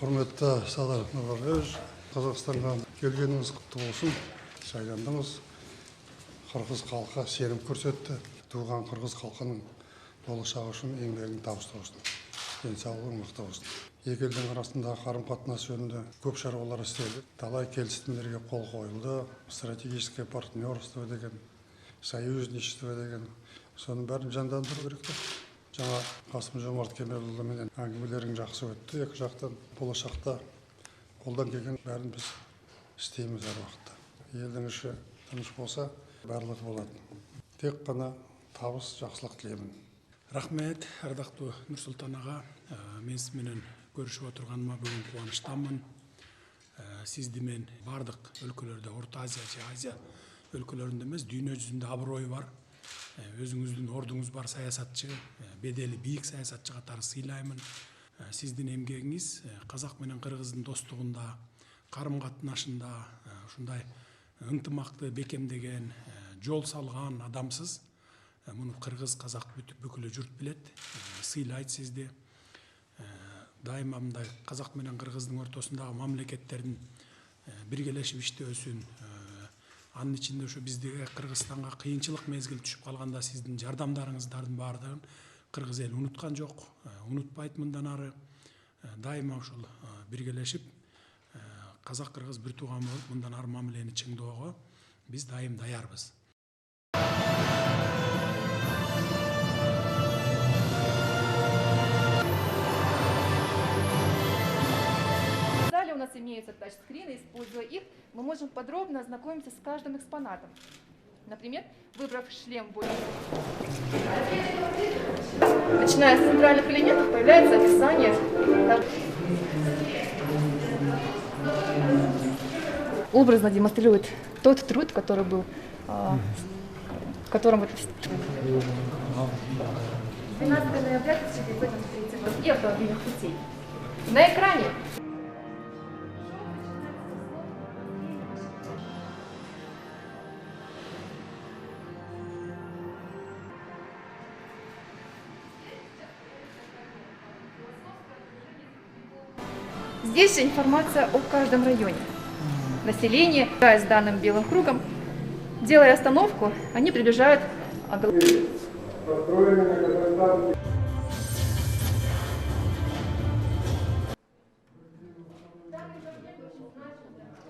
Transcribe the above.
Құрметті Садыр Нұрғалиевич, Қазақстанға келгеніңіз құтты болсын. Сайландыңыз. Қырғыз халқы сенім көрсетті. Туған қырғыз халқының болашағы үшін еңбегін табысты болсын. Денсаулығың мықты болсын. Екі елдің арасындағы қарым-қатынас жөнінде көп шаруалар істелді. Талай келісімдерге қол қойылды. Стратегическое партнерство деген, союзничество деген. Соның бәрін жандандыру керек. Жаңа Қасым-Жомарт Кемелұлымен әңгімелерің жақсы өтті. Екі жақтан болашақта қолдан келген бәрін біз істейміз әр уақытта. Елдің іші тыныш болса, барлығы болады. Тек қана табыс, жақсылық тілеймін. Рахмет, ардақты Нұрсұлтан аға. Мен сізменен көрішіп отырғаныма бүгін қуаныштамын. Сізді мен бардық өлкөлерде, Орта Азия, Азия өлкөлерінде емес, дүйнө жүзінде абыройы бар. Өзіңіздің ордыңыз бар саясатчы, беделі биік саясатчы қатары сыйлаймын. Сіздің емгегіңіз қазақ менен қырғыздың достығында, қарым-қатынашында ушундай ынтымақты бекемдеген, жол салған адамсыз. Мұны қырғыз, қазақ бүкілі жұрт білет, сыйлайды сізді. Дайыма мындай қазақ менен қырғыздың ортасындағы мамлекеттердің біргелешіп иштөөсүн, анын ичинде ушу биздеги Кыргызстанга кыйынчылык мезгил түшүп калганда сиздин жардамдарыңыздардын баардыгын кыргыз эли унуткан жок, унутпайт мындан ары. Дайыма ушул биргелешип казак-кыргыз бир тууган болуп мындан ары мамилени чыңдоого биз дайым даярбыз. У нас имеются тачскрины, используя их, мы можем подробно ознакомиться с каждым экспонатом. Например, выбрав шлем более. Начиная с центральных элементов появляется описание. Образно демонстрирует тот труд, который был, в котором 12 ноября 1930 года и автомобильных путей. На экране здесь же информация о каждом районе. Население, с данным белым кругом, делая остановку, они приближают